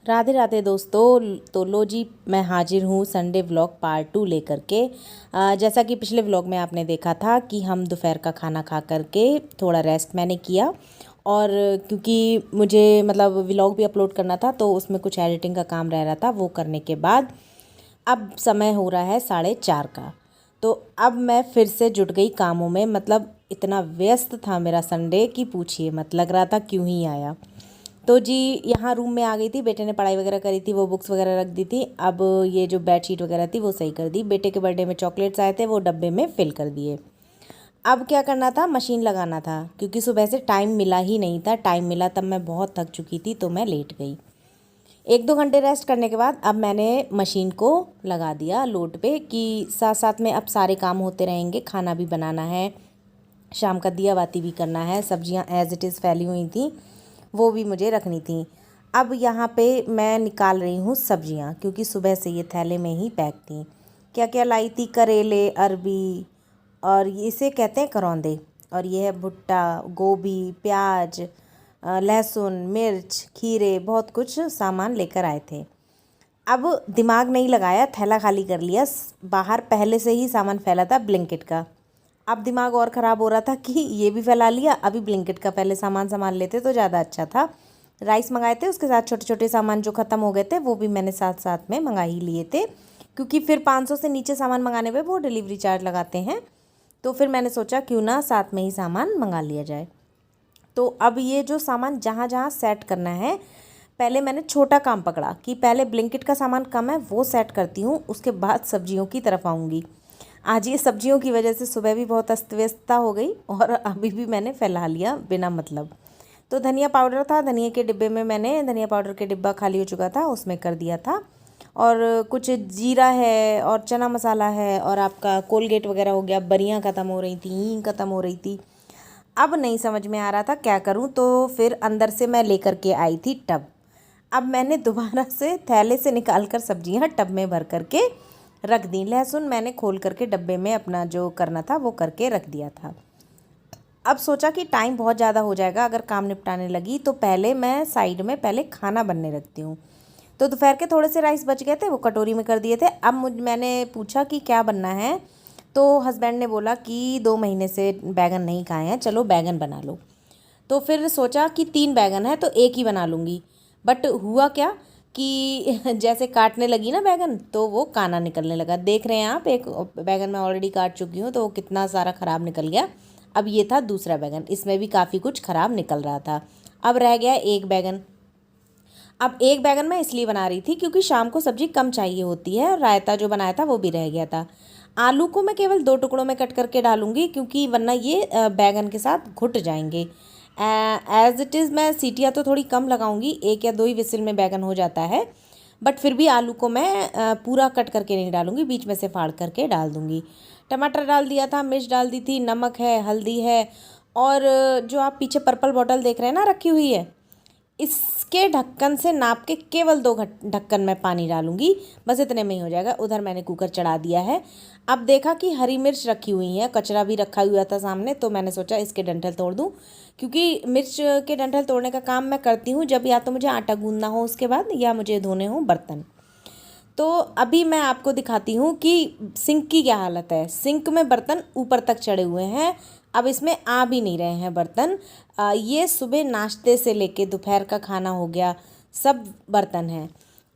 राधे राधे दोस्तों। तो लो जी, मैं हाजिर हूँ संडे व्लॉग पार्ट 2 लेकर के। जैसा कि पिछले व्लॉग में आपने देखा था कि हम दोपहर का खाना खा करके थोड़ा रेस्ट मैंने किया। और क्योंकि मुझे मतलब व्लॉग भी अपलोड करना था तो उसमें कुछ एडिटिंग का काम रह रहा था, वो करने के बाद अब समय हो रहा है 4:30 का। तो अब मैं फिर से जुट गई कामों में। मतलब इतना व्यस्त था मेरा संडे कि पूछिए मत, लग रहा था क्यों ही आया। तो जी, यहाँ रूम में आ गई थी। बेटे ने पढ़ाई वगैरह करी थी, वो बुक्स वगैरह रख दी थी। अब ये जो बेडशीट वगैरह थी वो सही कर दी। बेटे के बर्थडे में चॉकलेट्स आए थे, वो डब्बे में फिल कर दिए। अब क्या करना था, मशीन लगाना था, क्योंकि सुबह से टाइम मिला ही नहीं था। टाइम मिला तब मैं बहुत थक चुकी थी तो मैं लेट गई। 1-2 घंटे रेस्ट करने के बाद अब मैंने मशीन को लगा दिया लोड पे कि साथ साथ में अब सारे काम होते रहेंगे। खाना भी बनाना है, शाम का दिया बाती भी करना है, सब्जियां एज इट इज़ फैली हुई थी वो भी मुझे रखनी थी। अब यहाँ पे मैं निकाल रही हूँ सब्जियाँ, क्योंकि सुबह से ये थैले में ही पैक थी। क्या क्या लाई थी, करेले, अरबी, और इसे कहते हैं करौंदे, और ये है भुट्टा, गोभी, प्याज, लहसुन, मिर्च, खीरे, बहुत कुछ सामान लेकर आए थे। अब दिमाग नहीं लगाया, थैला खाली कर लिया। बाहर पहले से ही सामान फैला था ब्लिंकिट का। अब दिमाग और ख़राब हो रहा था कि ये भी फैला लिया, अभी ब्लिंकिट का पहले सामान संभाल लेते तो ज़्यादा अच्छा था। राइस मंगाए थे, उसके साथ छोटे छोटे सामान जो ख़त्म हो गए थे वो भी मैंने साथ साथ में मंगा ही लिए थे, क्योंकि फिर 500 से नीचे सामान मंगाने पे वो डिलीवरी चार्ज लगाते हैं। तो फिर मैंने सोचा क्यों ना साथ में ही सामान मंगा लिया जाए। तो अब ये जो सामान जहाँ जहाँ सेट करना है, पहले मैंने छोटा काम पकड़ा कि पहले ब्लिंकिट का सामान कम है वो सेट करती हूँ, उसके बाद सब्जियों की तरफ आऊँगी। आज ये सब्जियों की वजह से सुबह भी बहुत अस्त व्यस्तता हो गई और अभी भी मैंने फैला लिया बिना मतलब। तो धनिया पाउडर था, धनिया के डिब्बे में मैंने धनिया पाउडर के डिब्बा खाली हो चुका था, उसमें कर दिया था। और कुछ जीरा है और चना मसाला है, और आपका कोलगेट वगैरह हो गया। बरियाँ ख़त्म हो रही थी, हींग ख़त्म हो रही थी। अब नहीं समझ में आ रहा था क्या करूं, तो फिर अंदर से मैं लेकर के आई थी टब। अब मैंने दोबारा से थैले से निकाल कर सब्जियां टब में भर करके रख दी। लहसुन मैंने खोल करके डब्बे में अपना जो करना था वो करके रख दिया था। अब सोचा कि टाइम बहुत ज़्यादा हो जाएगा अगर काम निपटाने लगी, तो पहले मैं साइड में पहले खाना बनने रखती हूँ। तो दोपहर के थोड़े से राइस बच गए थे, वो कटोरी में कर दिए थे। अब मैंने पूछा कि क्या बनना है, तो हस्बैंड ने बोला कि 2 महीने से बैगन नहीं खाए हैं, चलो बैगन बना लो। तो फिर सोचा कि 3 बैगन है तो एक ही बना लूँगी। बट हुआ क्या कि जैसे काटने लगी ना बैगन, तो वो काना निकलने लगा। देख रहे हैं आप, एक बैगन मैं ऑलरेडी काट चुकी हूँ तो वो कितना सारा ख़राब निकल गया। अब ये था दूसरा बैगन, इसमें भी काफ़ी कुछ ख़राब निकल रहा था। अब रह गया एक बैगन। अब एक बैगन मैं इसलिए बना रही थी क्योंकि शाम को सब्जी कम चाहिए होती है, और रायता जो बनाया था वो भी रह गया था। आलू को मैं केवल 2 टुकड़ों में कट करके डालूंगी, क्योंकि वरना ये बैगन के साथ घुट जाएंगे। एज इट इज़ मैं सीटियाँ तो थोड़ी कम लगाऊंगी, 1 या 2 ही विसिल में बैगन हो जाता है। बट फिर भी आलू को मैं पूरा कट करके नहीं डालूंगी, बीच में से फाड़ करके डाल दूंगी। टमाटर डाल दिया था, मिर्च डाल दी थी, नमक है, हल्दी है, और जो आप पीछे पर्पल बॉटल देख रहे हैं ना रखी हुई है, इसके ढक्कन से नाप के केवल 2 ढक्कन में पानी डालूंगी, बस इतने में ही हो जाएगा। उधर मैंने कुकर चढ़ा दिया है। अब देखा कि हरी मिर्च रखी हुई है, कचरा भी रखा हुआ था सामने, तो मैंने सोचा इसके डंठल तोड़ दूं, क्योंकि मिर्च के डंठल तोड़ने का काम मैं करती हूँ जब या तो मुझे आटा गूंदना हो उसके बाद, या मुझे धोने हो बर्तन। तो अभी मैं आपको दिखाती हूँ कि सिंक की क्या हालत है। सिंक में बर्तन ऊपर तक चढ़े हुए हैं, अब इसमें आ भी नहीं रहे हैं बर्तन। ये सुबह नाश्ते से लेके दोपहर का खाना हो गया, सब बर्तन हैं।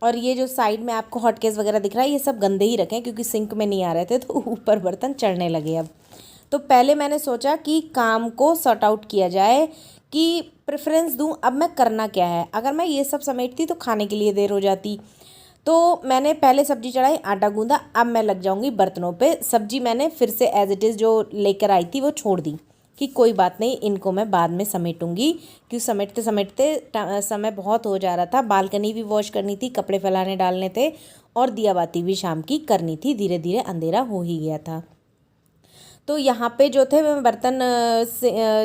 और ये जो साइड में आपको हॉटकेस वगैरह दिख रहा है, ये सब गंदे ही रखें, क्योंकि सिंक में नहीं आ रहे थे तो ऊपर बर्तन चढ़ने लगे अब। तो पहले मैंने सोचा कि काम को सॉर्ट आउट किया जाए, कि प्रेफरेंस दूं। अब मैं करना क्या है, अगर मैं ये सब समेटती तो खाने के लिए देर हो जाती। तो मैंने पहले सब्जी चढ़ाई, आटा गूंदा, अब मैं लग जाऊंगी बर्तनों पे। सब्जी मैंने फिर से एज इट इज़ जो लेकर आई थी वो छोड़ दी कि कोई बात नहीं, इनको मैं बाद में समेटूंगी, क्योंकि समेटते समेटते समय बहुत हो जा रहा था। बालकनी भी वॉश करनी थी, कपड़े फैलाने डालने थे, और दिया बाती भी शाम की करनी थी। धीरे धीरे अंधेरा हो ही गया था। तो यहाँ पे जो थे मैं बर्तन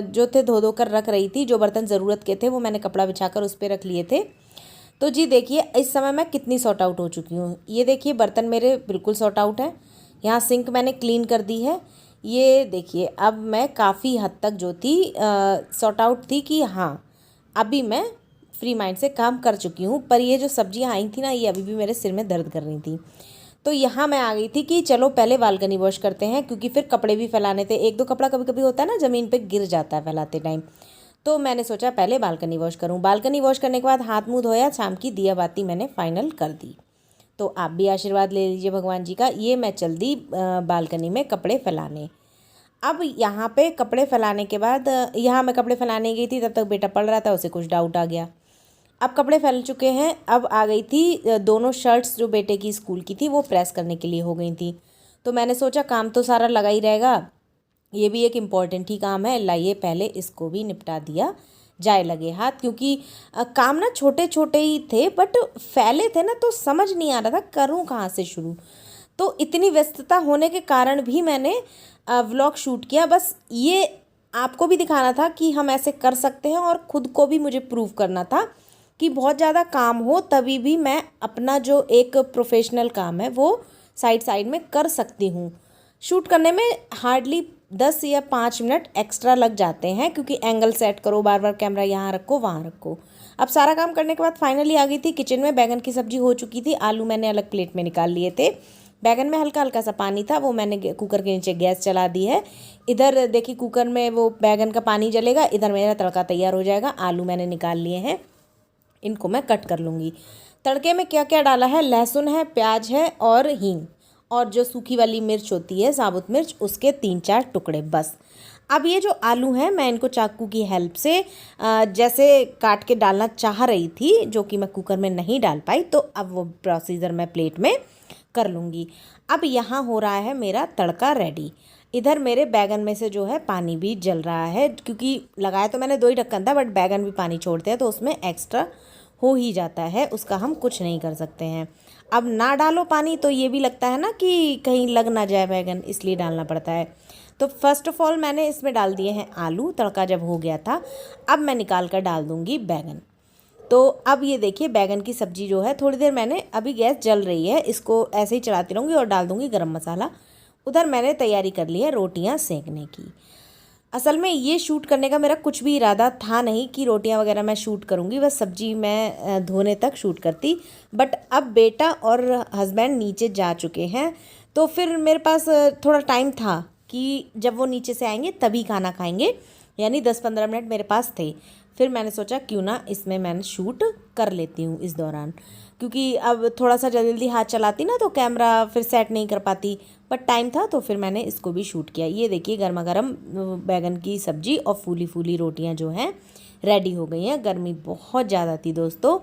जो थे धो धो कर रख रही थी। जो बर्तन ज़रूरत के थे वो मैंने कपड़ा बिछाकर उस पर रख लिए थे। तो जी देखिए इस समय मैं कितनी सॉर्ट आउट हो चुकी हूँ। ये देखिए बर्तन मेरे बिल्कुल सॉर्ट आउट है। यहाँ सिंक मैंने क्लीन कर दी है। ये देखिए अब मैं काफ़ी हद तक जो थी सॉर्ट आउट थी, कि हाँ अभी मैं फ्री माइंड से काम कर चुकी हूँ। पर ये जो सब्जियाँ आई थी ना, ये अभी भी मेरे सिर में दर्द कर रही थी। तो यहाँ मैं आ गई थी कि चलो पहले बालकनी वॉश करते हैं, क्योंकि फिर कपड़े भी फैलाने थे। एक दो कपड़ा कभी कभी होता है ना ज़मीन पे गिर जाता है फैलाते टाइम। तो मैंने सोचा पहले बालकनी वॉश करूँ। बालकनी वॉश करने के बाद हाथ मुँह धोया, शाम की दिया बाती मैंने फाइनल कर दी। तो आप भी आशीर्वाद ले लीजिए भगवान जी का। ये मैं चल दी बालकनी में कपड़े फैलाने। अब यहाँ पे कपड़े फैलाने के बाद यहाँ मैं कपड़े फैलाने गई थी, तब तक बेटा पढ़ रहा था, उसे कुछ डाउट आ गया। अब कपड़े फैल चुके हैं। अब आ गई थी दोनों शर्ट्स जो बेटे की स्कूल की थी वो प्रेस करने के लिए हो गई थी। तो मैंने सोचा काम तो सारा लगा ही रहेगा, ये भी एक इम्पॉर्टेंट ही काम है, लाइए पहले इसको भी निपटा दिया जाए लगे हाथ। क्योंकि काम ना छोटे छोटे ही थे बट फैले थे ना, तो समझ नहीं आ रहा था करूँ कहाँ से शुरू। तो इतनी व्यस्तता होने के कारण भी मैंने व्लॉग शूट किया। बस ये आपको भी दिखाना था कि हम ऐसे कर सकते हैं, और ख़ुद को भी मुझे प्रूव करना था कि बहुत ज़्यादा काम हो तभी भी मैं अपना जो एक प्रोफेशनल काम है वो साइड साइड में कर सकती हूँ। शूट करने में हार्डली 10 या 5 मिनट एक्स्ट्रा लग जाते हैं, क्योंकि एंगल सेट करो, बार बार कैमरा यहाँ रखो वहाँ रखो। अब सारा काम करने के बाद फाइनली आ गई थी किचन में। बैगन की सब्जी हो चुकी थी, आलू मैंने अलग प्लेट में निकाल लिए थे। बैगन में हल्का हल्का सा पानी था, वो मैंने कुकर के नीचे गैस चला दी है। इधर देखिए कुकर में वो बैगन का पानी जलेगा, इधर मेरा तड़का तैयार हो जाएगा। आलू मैंने निकाल लिए हैं, इनको मैं कट कर लूँगी। तड़के में क्या क्या डाला है, लहसुन है, प्याज है और हींग, और जो सूखी वाली मिर्च होती है साबुत मिर्च, उसके 3-4 टुकड़े बस। अब ये जो आलू हैं मैं इनको चाकू की हेल्प से जैसे काट के डालना चाह रही थी, जो कि मैं कुकर में नहीं डाल पाई, तो अब वो प्रोसीजर मैं प्लेट में कर लूँगी। अब यहाँ हो रहा है मेरा तड़का रेडी। इधर मेरे बैगन में से जो है पानी भी जल रहा है, क्योंकि लगाया तो मैंने 2 ही ढक्कन था, बट बैगन भी पानी छोड़ते हैं तो उसमें एक्स्ट्रा हो ही जाता है, उसका हम कुछ नहीं कर सकते हैं। अब ना डालो पानी तो ये भी लगता है ना कि कहीं लग ना जाए बैगन, इसलिए डालना पड़ता है। तो फर्स्ट ऑफ ऑल मैंने इसमें डाल दिए हैं आलू। तड़का जब हो गया था, अब मैं निकाल कर डाल दूँगी बैगन। तो अब ये देखिए बैगन की सब्ज़ी जो है, थोड़ी देर मैंने, अभी गैस जल रही है, इसको ऐसे ही चलाती रहूँगी और डाल दूँगी गरम मसाला। उधर मैंने तैयारी कर ली है रोटियां सेकने की। असल में ये शूट करने का मेरा कुछ भी इरादा था नहीं कि रोटियां वगैरह मैं शूट करूँगी, बस सब्जी मैं धोने तक शूट करती। बट अब बेटा और हस्बैंड नीचे जा चुके हैं, तो फिर मेरे पास थोड़ा टाइम था कि जब वो नीचे से आएंगे तभी खाना खाएंगे, यानी 10-15 मिनट मेरे पास थे। फिर मैंने सोचा क्यों ना इसमें मैंने शूट कर लेती हूँ इस दौरान, क्योंकि अब थोड़ा सा जल्दी हाथ चलाती ना तो कैमरा फिर सेट नहीं कर पाती, बट टाइम था तो फिर मैंने इसको भी शूट किया। ये देखिए गर्मा गर्म बैगन की सब्जी और फूली फूली रोटियां जो हैं रेडी हो गई हैं। गर्मी बहुत ज़्यादा थी दोस्तों।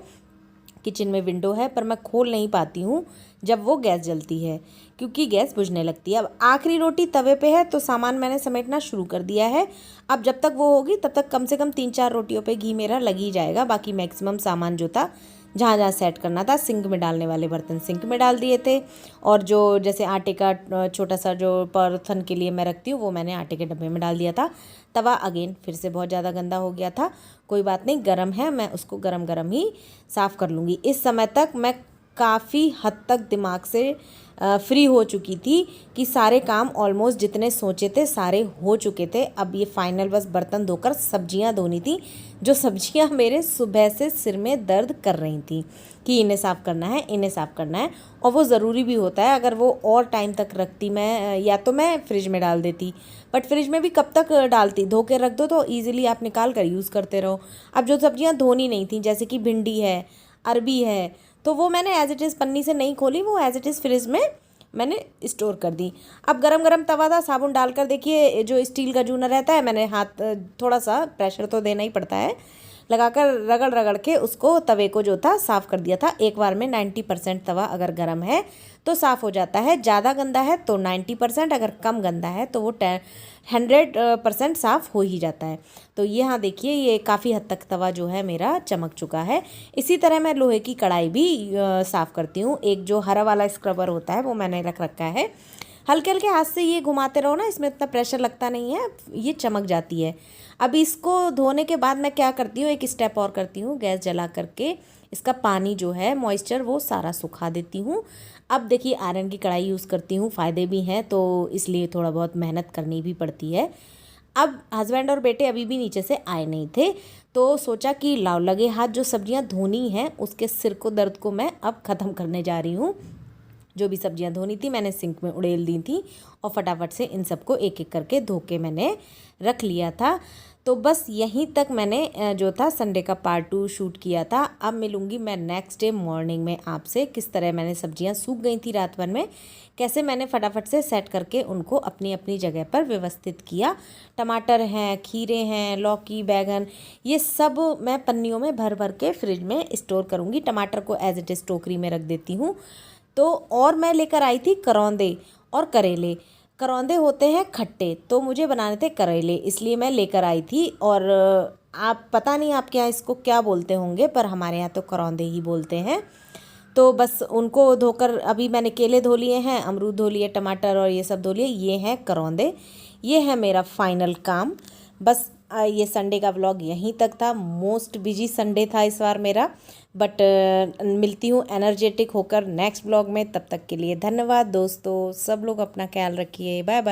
किचन में विंडो है पर मैं खोल नहीं पाती हूँ जब वो गैस जलती है, क्योंकि गैस बुझने लगती है। अब आखिरी रोटी तवे पे है तो सामान मैंने समेटना शुरू कर दिया है। अब जब तक वो होगी तब तक कम से कम 3-4 रोटियों पे घी मेरा लग ही जाएगा। बाकी मैक्सिमम सामान जो था जहाँ जहाँ सेट करना था, सिंक में डालने वाले बर्तन सिंक में डाल दिए थे, और जो जैसे आटे का छोटा सा जो परथन के लिए मैं रखती हूँ वो मैंने आटे के डब्बे में डाल दिया था। तवा अगेन फिर से बहुत ज़्यादा गंदा हो गया था, कोई बात नहीं, गरम है, मैं उसको गरम गरम ही साफ़ कर लूँगी। इस समय तक मैं काफ़ी हद तक दिमाग से फ्री हो चुकी थी कि सारे काम ऑलमोस्ट जितने सोचे थे सारे हो चुके थे। अब ये फाइनल बस बर्तन धोकर सब्जियां धोनी थी, जो सब्जियां मेरे सुबह से सिर में दर्द कर रही थी कि इन्हें साफ़ करना है, इन्हें साफ़ करना है, और वो ज़रूरी भी होता है। अगर वो और टाइम तक रखती मैं, या तो मैं फ्रिज में डाल देती, बट फ्रिज में भी कब तक डालती, धो के रख दो तो ईज़िली आप निकाल कर यूज़ करते रहो। अब जो सब्जियाँ धोनी नहीं थी, जैसे कि भिंडी है, अरबी है, तो वो मैंने एज इट इज़ पन्नी से नहीं खोली, वो एज इट इज़ फ्रिज में मैंने स्टोर कर दी। अब गरम गरम तवा था, साबुन डालकर देखिए जो स्टील का जूना रहता है, मैंने हाथ थोड़ा सा प्रेशर तो देना ही पड़ता है, लगाकर रगड़ रगड़ के उसको तवे को जो था साफ़ कर दिया था। एक बार में 90% तवा अगर गर्म है तो साफ़ हो जाता है, ज़्यादा गंदा है तो 90%, अगर कम गंदा है तो वो 100% साफ़ हो ही जाता है। तो यहाँ देखिए ये काफ़ी हद तक तवा जो है मेरा चमक चुका है। इसी तरह मैं लोहे की कढ़ाई भी साफ़ करती हूँ। एक जो हरा वाला स्क्रबर होता है वो मैंने रख रखा है, हल्के हल्के हाथ से ये घुमाते रहो ना, इसमें इतना प्रेशर लगता नहीं है, ये चमक जाती है। अब इसको धोने के बाद मैं क्या करती हूँ, एक स्टेप और करती हूँ, गैस जला करके इसका पानी जो है मॉइस्चर वो सारा सुखा देती हूँ। अब देखिए आयरन की कढ़ाई यूज़ करती हूँ, फ़ायदे भी हैं तो इसलिए थोड़ा बहुत मेहनत करनी भी पड़ती है। अब हस्बैंड और बेटे अभी भी नीचे से आए नहीं थे, तो सोचा कि लाओ लगे हाथ जो सब्जियां धोनी हैं उसके सिर को दर्द को मैं अब ख़त्म करने जा रही हूँ। जो भी सब्जियां धोनी थी मैंने सिंक में उड़ेल दी थी और फटाफट से इन सबको एक एक करके धो के मैंने रख लिया था। तो बस यहीं तक मैंने जो था संडे का पार्ट 2 शूट किया था। अब मिलूँगी मैं नेक्स्ट डे मॉर्निंग में आपसे, किस तरह मैंने सब्जियां सूख गई थी रात भर में, कैसे मैंने फटाफट से सेट करके उनको अपनी अपनी जगह पर व्यवस्थित किया। टमाटर हैं, खीरे हैं, लौकी, बैगन, ये सब मैं पन्नियों में भर भर के फ्रिज में स्टोर करूँगी। टमाटर को एज इट इज़ टोकरी में रख देती हूँ। तो और मैं लेकर आई थी करौंदे और करेले। करौंदे होते हैं खट्टे, तो मुझे बनाने थे करेले, इसलिए मैं लेकर आई थी। और आप पता नहीं आपके यहाँ इसको क्या बोलते होंगे, पर हमारे यहाँ तो करौंदे ही बोलते हैं। तो बस उनको धोकर अभी मैंने केले धो लिए हैं, अमरूद धो लिए, टमाटर और ये सब धो लिए। ये हैं करौंदे। ये है मेरा फाइनल काम। बस ये संडे का व्लॉग यहीं तक था। मोस्ट बिजी संडे था इस बार मेरा, बट मिलती हूँ एनर्जेटिक होकर नेक्स्ट व्लॉग में। तब तक के लिए धन्यवाद दोस्तों। सब लोग अपना ख्याल रखिए। Bye bye.